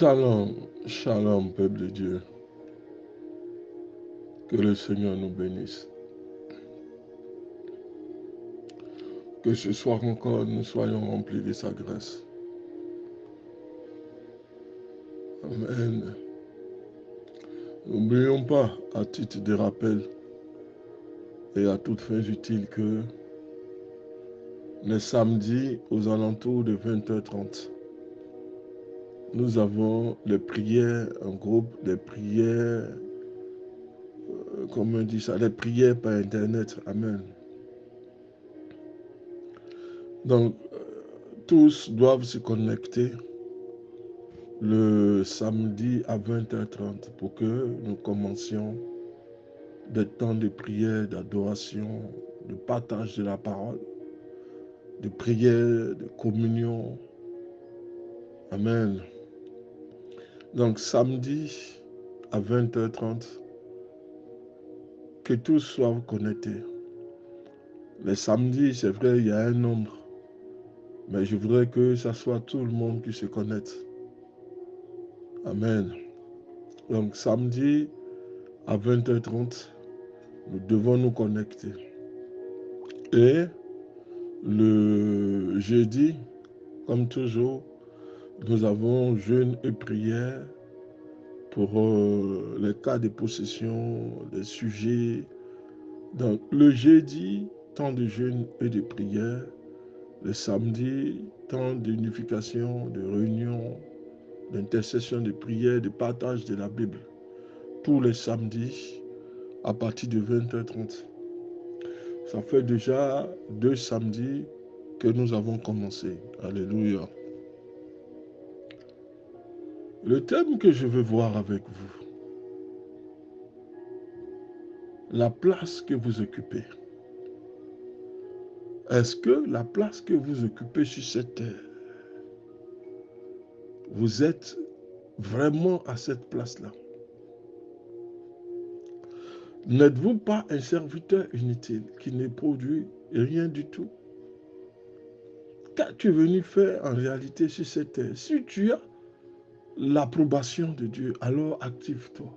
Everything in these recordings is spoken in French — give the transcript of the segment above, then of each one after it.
Shalom, shalom, peuple de Dieu. Que le Seigneur nous bénisse. Que ce soir encore, nous soyons remplis de sa grâce. Amen. N'oublions pas, à titre de rappel et à toutes fins utiles, que les samedis, aux alentours de 20h30, nous avons les prières, un groupe, des prières, comment on dit ça, les prières par Internet. Amen. Donc, tous doivent se connecter le samedi à 20h30 pour que nous commencions des temps de prière, d'adoration, de partage de la parole, de prière, de communion. Amen. Donc samedi à 20h30, que tous soient connectés. Les samedis, c'est vrai, il y a un nombre, mais je voudrais que ça soit tout le monde qui se connecte. Amen. Donc samedi à 20h30, nous devons nous connecter. Et le jeudi, comme toujours, nous avons jeûne et prière pour les cas de possession, les sujets. Donc le jeudi, temps de jeûne et de prière. Le samedi, temps d'unification, de réunion, d'intercession, de prière, de partage de la Bible. Tous les samedis, à partir de 20h30. Ça fait déjà 2 samedis que nous avons commencé. Alléluia. Le thème que je veux voir avec vous, la place que vous occupez. Est-ce que la place que vous occupez sur cette terre, vous êtes vraiment à cette place-là? N'êtes-vous pas un serviteur inutile qui ne produit rien du tout? Qu'as-tu venu faire en réalité sur cette terre? Si tu as l'approbation de Dieu, alors active-toi.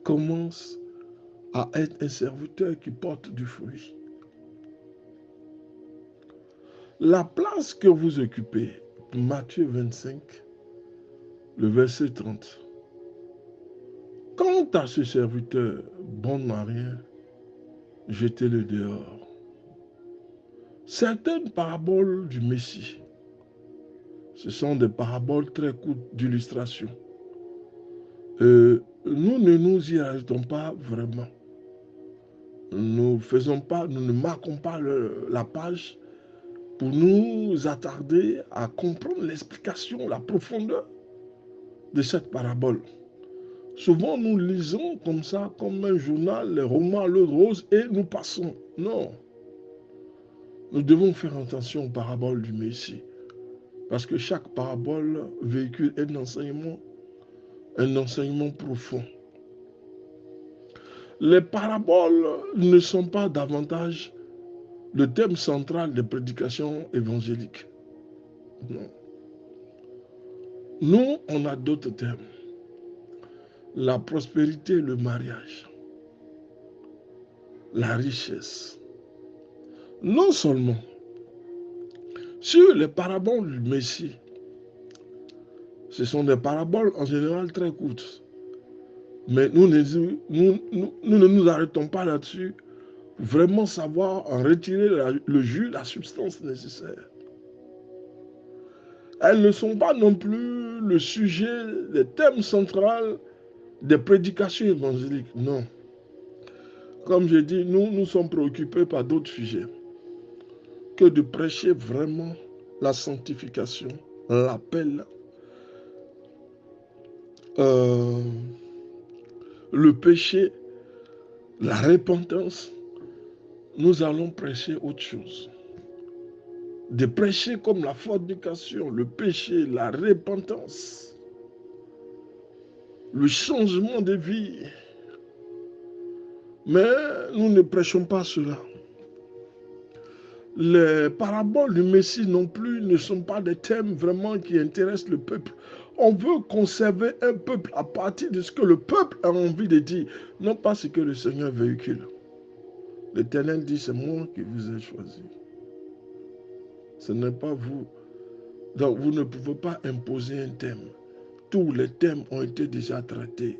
Commence à être un serviteur qui porte du fruit. La place que vous occupez, Matthieu 25, le verset 30. Quant à ce serviteur bon à rien, jetez-le dehors. Certaines paraboles du Messie, ce sont des paraboles très courtes d'illustration. Nous ne nous y arrêtons pas vraiment. Nous ne marquons pas la page pour nous attarder à comprendre l'explication, la profondeur de cette parabole. Souvent, nous lisons comme ça, comme un journal, les romans à l'eau de rose, et nous passons. Non. Nous devons faire attention aux paraboles du Messie. Parce que chaque parabole véhicule un enseignement profond. Les paraboles ne sont pas davantage le thème central des prédications évangéliques. Non. Nous, on a d'autres thèmes. La prospérité, le mariage, la richesse. Non seulement sur les paraboles du Messie, ce sont des paraboles en général très courtes. Mais nous ne nous arrêtons pas là-dessus pour vraiment savoir en retirer le jus, la substance nécessaire. Elles ne sont pas non plus le sujet, le thème central des prédications évangéliques. Non. Comme je dis, nous sommes préoccupés par d'autres sujets que de prêcher vraiment la sanctification, l'appel, le péché, la repentance. Nous allons prêcher autre chose. De prêcher comme la fornication, le péché, la repentance, le changement de vie. Mais nous ne prêchons pas cela. les paraboles du Messie non plus ne sont pas des thèmes vraiment qui intéressent le peuple. On veut conserver un peuple à partir de ce que le peuple a envie de dire, non pas ce que le Seigneur véhicule. L'Éternel dit, c'est moi qui vous ai choisi. Ce n'est pas vous. Donc vous ne pouvez pas imposer un thème. Tous les thèmes ont été déjà traités.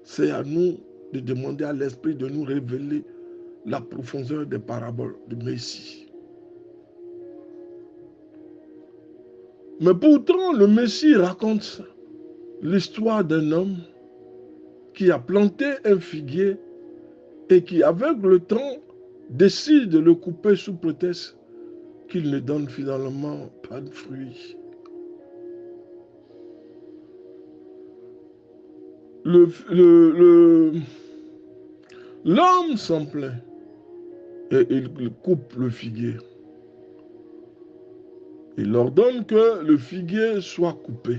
C'est à nous de demander à l'Esprit de nous révéler la profondeur des paraboles du Messie. Mais pourtant, le Messie raconte l'histoire d'un homme qui a planté un figuier et qui, avec le temps, décide de le couper sous prétexte qu'il ne donne finalement pas de fruits. L'homme s'en plaint et il coupe le figuier. Il ordonne que le figuier soit coupé.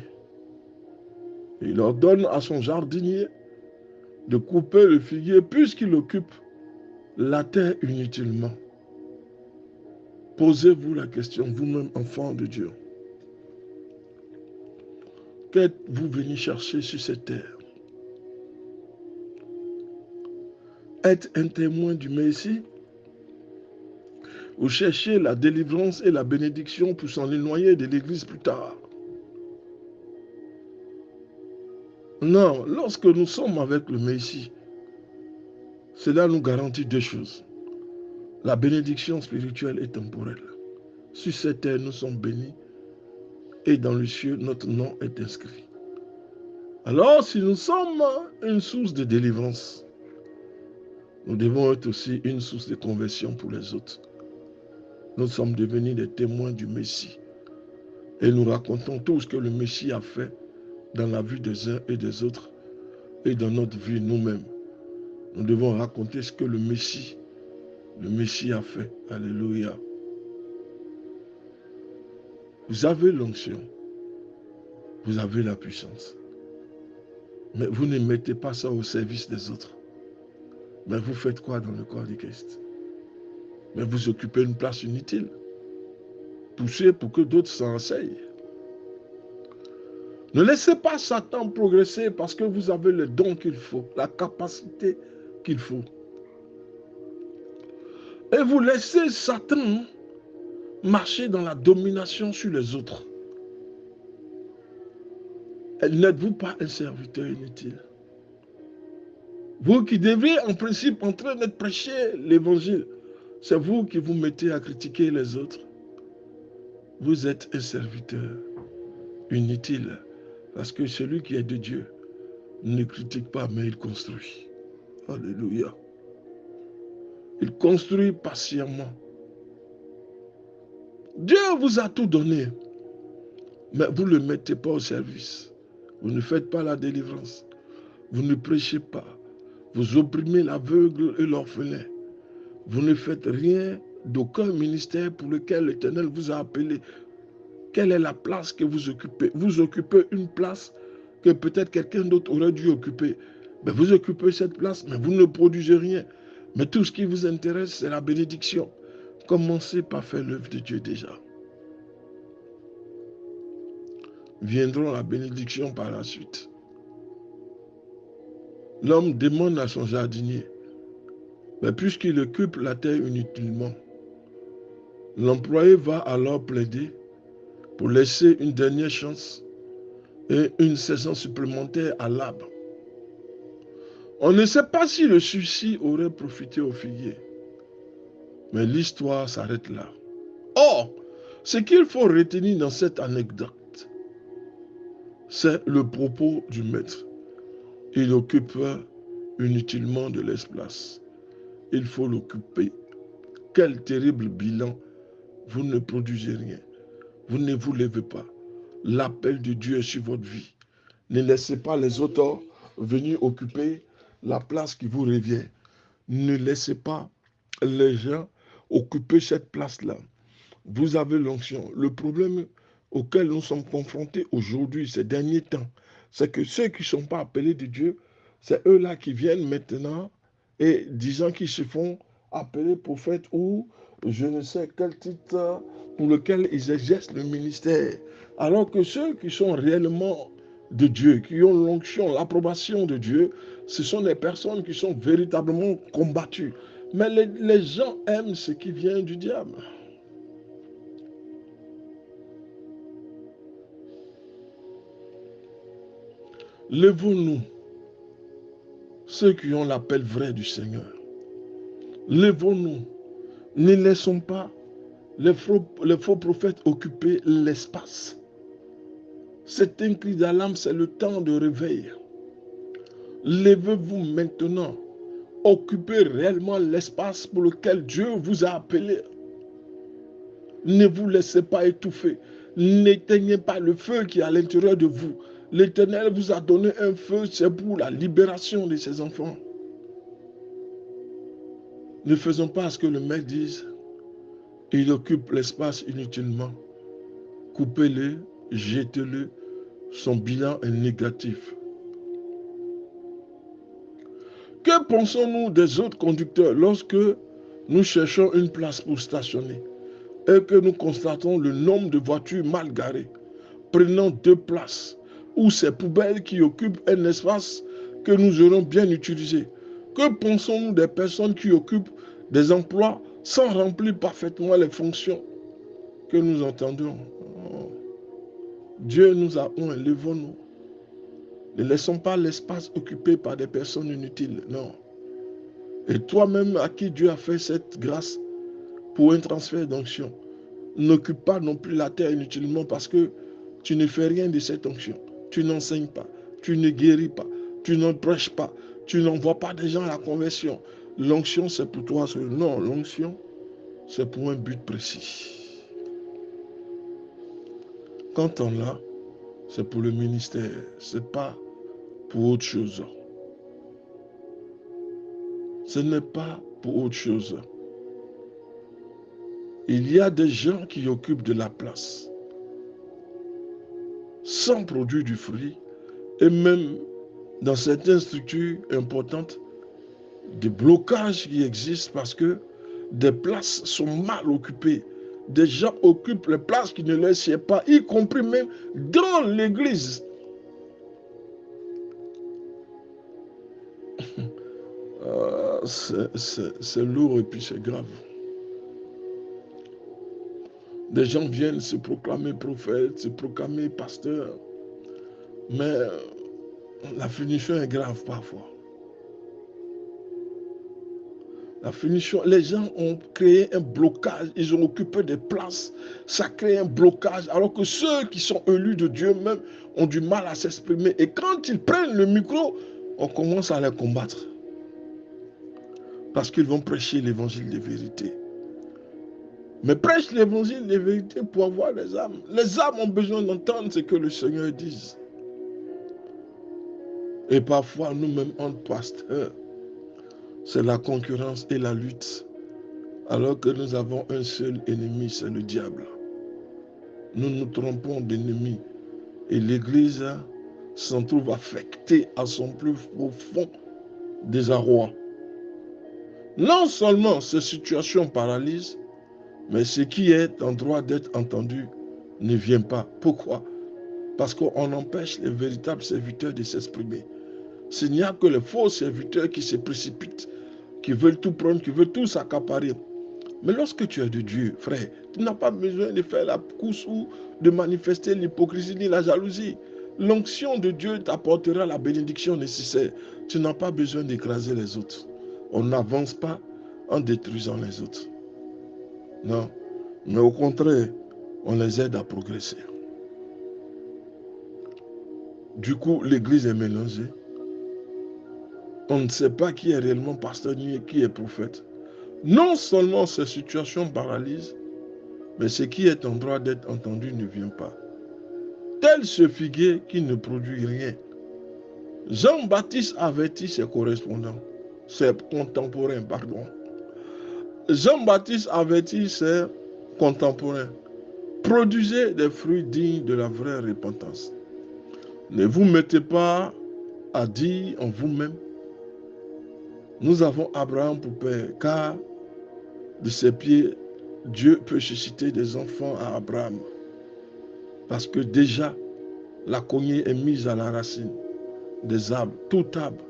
Il ordonne à son jardinier de couper le figuier puisqu'il occupe la terre inutilement. Posez-vous la question, vous-même, enfant de Dieu. Qu'êtes-vous venu chercher sur cette terre? Être un témoin du Messie? Ou chercher la délivrance et la bénédiction pour s'en éloigner de l'Église plus tard? Non, lorsque nous sommes avec le Messie, cela nous garantit deux choses. La bénédiction spirituelle est temporelle. Sur cette terre, nous sommes bénis et dans le ciel, notre nom est inscrit. Alors, si nous sommes une source de délivrance, nous devons être aussi une source de conversion pour les autres. Nous sommes devenus des témoins du Messie et nous racontons tout ce que le Messie a fait dans la vie des uns et des autres et dans notre vie nous-mêmes. Nous devons raconter ce que le Messie a fait. Alléluia. Vous avez l'onction, vous avez la puissance, mais vous ne mettez pas ça au service des autres. Mais vous faites quoi dans le corps du Christ? Mais vous occupez une place inutile. Poussez pour que d'autres s'en enseignent. Ne laissez pas Satan progresser parce que vous avez le don qu'il faut, la capacité qu'il faut. Et vous laissez Satan marcher dans la domination sur les autres. N'êtes-vous pas un serviteur inutile? Vous qui devez en principe en train de prêcher l'évangile, c'est vous qui vous mettez à critiquer les autres. Vous êtes un serviteur inutile parce que celui qui est de Dieu ne critique pas mais il construit. Alléluia. Il construit patiemment. Dieu vous a tout donné, mais vous ne le mettez pas au service. Vous ne faites pas la délivrance. Vous ne prêchez pas. Vous opprimez l'aveugle et l'orphelin. Vous ne faites rien d'aucun ministère pour lequel l'Éternel vous a appelé. Quelle est la place que vous occupez? Vous occupez une place que peut-être quelqu'un d'autre aurait dû occuper. Mais vous occupez cette place, mais vous ne produisez rien. Mais tout ce qui vous intéresse, c'est la bénédiction. Commencez par faire l'œuvre de Dieu déjà. Viendront la bénédiction par la suite. L'homme demande à son jardinier, mais puisqu'il occupe la terre inutilement, l'employé va alors plaider pour laisser une dernière chance et une saison supplémentaire à l'arbre. On ne sait pas si le suicide aurait profité au figuier, mais l'histoire s'arrête là. Or, ce qu'il faut retenir dans cette anecdote, c'est le propos du maître. Il occupe inutilement de l'espace. Il faut l'occuper. Quel terrible bilan. Vous ne produisez rien. Vous ne vous levez pas. L'appel de Dieu est sur votre vie. Ne laissez pas les autres venir occuper la place qui vous revient. Ne laissez pas les gens occuper cette place-là. Vous avez l'onction. Le problème auquel nous sommes confrontés aujourd'hui, ces derniers temps, c'est que ceux qui ne sont pas appelés de Dieu, c'est eux-là qui viennent maintenant et disant qu'ils se font appelés prophètes ou je ne sais quel titre pour lequel ils exercent le ministère. Alors que ceux qui sont réellement de Dieu, qui ont l'onction, l'approbation de Dieu, ce sont des personnes qui sont véritablement combattues. Mais les gens aiment ce qui vient du diable. Lèvons-nous, ceux qui ont l'appel vrai du Seigneur. Lèvons-nous. Ne laissons pas les faux prophètes occuper l'espace. Cet cri d'alarme, c'est le temps de réveil. Levez-vous maintenant. Occupez réellement l'espace pour lequel Dieu vous a appelé. Ne vous laissez pas étouffer. N'éteignez pas le feu qui est à l'intérieur de vous. L'Éternel vous a donné un feu, c'est pour la libération de ses enfants. Ne faisons pas ce que le maître dise. Il occupe l'espace inutilement. Coupez-le, jetez-le. Son bilan est négatif. Que pensons-nous des autres conducteurs lorsque nous cherchons une place pour stationner et que nous constatons le nombre de voitures mal garées, prenant 2 places, ou ces poubelles qui occupent un espace que nous aurons bien utilisé? Que pensons-nous des personnes qui occupent des emplois sans remplir parfaitement les fonctions que nous entendons? Oh. Dieu nous a oint, levons-nous. Ne laissons pas l'espace occupé par des personnes inutiles, non. Et toi-même à qui Dieu a fait cette grâce pour un transfert d'onction, n'occupe pas non plus la terre inutilement parce que tu ne fais rien de cette onction. Tu n'enseignes pas, tu ne guéris pas, tu ne prêches pas, tu n'envoies pas des gens à la conversion. L'onction, c'est pour toi seul. Non, l'onction, c'est pour un but précis. Quand on l'a, c'est pour le ministère, c'est pas pour autre chose. Ce n'est pas pour autre chose. Il y a des gens qui occupent de la place sans produire du fruit et même dans certaines structures importantes, des blocages qui existent parce que des places sont mal occupées. Des gens occupent les places qui ne leur siègent pas, y compris même dans l'église. C'est lourd et puis c'est grave. Des gens viennent se proclamer prophètes, se proclamer pasteurs, mais la finition est grave parfois. La finition, les gens ont créé un blocage, ils ont occupé des places, ça crée un blocage, alors que ceux qui sont élus de Dieu même ont du mal à s'exprimer. Et quand ils prennent le micro, on commence à les combattre. Parce qu'ils vont prêcher l'évangile de vérité. Mais prêche l'évangile de vérité pour avoir les âmes. Les âmes ont besoin d'entendre ce que le Seigneur dit. Et parfois, nous-mêmes, en pasteurs, c'est la concurrence et la lutte. Alors que nous avons un seul ennemi, c'est le diable. Nous nous trompons d'ennemi. Et l'Église s'en trouve affectée à son plus profond désarroi. Non seulement ces situations paralysent, mais ce qui est en droit d'être entendu ne vient pas. Pourquoi? Parce qu'on empêche les véritables serviteurs de s'exprimer. S'il n'y a que les faux serviteurs qui se précipitent, qui veulent tout prendre, qui veulent tout s'accaparer. Mais lorsque tu es de Dieu, frère, tu n'as pas besoin de faire la course ou de manifester l'hypocrisie ni la jalousie. L'onction de Dieu t'apportera la bénédiction nécessaire. Tu n'as pas besoin d'écraser les autres. On n'avance pas en détruisant les autres. Non, mais au contraire, on les aide à progresser. Du coup, l'église est mélangée. On ne sait pas qui est réellement pasteur ni qui est prophète. Non seulement ces situations paralysent, mais ce qui est en droit d'être entendu ne vient pas. Tel ce figuier qui ne produit rien. Jean-Baptiste avertit ses correspondants, ses contemporains, pardon. Jean-Baptiste avertit ses contemporains. Produisez des fruits dignes de la vraie repentance. Ne vous mettez pas à dire en vous-même, nous avons Abraham pour père, car de ses pieds, Dieu peut susciter des enfants à Abraham. Parce que déjà, la cognée est mise à la racine des arbres. Tout arbre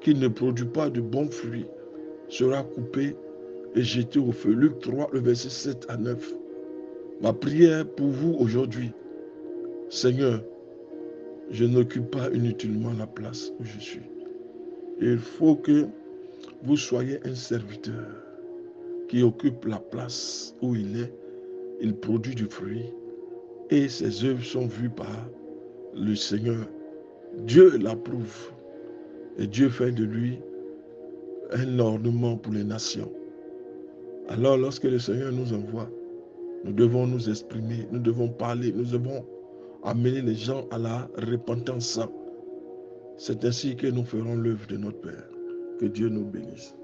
qui ne produit pas de bons fruits sera coupé et jeté au feu. Luc 3, le verset 7 à 9. Ma prière pour vous aujourd'hui, Seigneur, je n'occupe pas inutilement la place où je suis. Il faut que vous soyez un serviteur qui occupe la place où il est. Il produit du fruit et ses œuvres sont vues par le Seigneur. Dieu l'approuve et Dieu fait de lui un ornement pour les nations. Alors lorsque le Seigneur nous envoie, nous devons nous exprimer, nous devons parler, nous devons amener les gens à la repentance. C'est ainsi que nous ferons l'œuvre de notre Père. Que Dieu nous bénisse.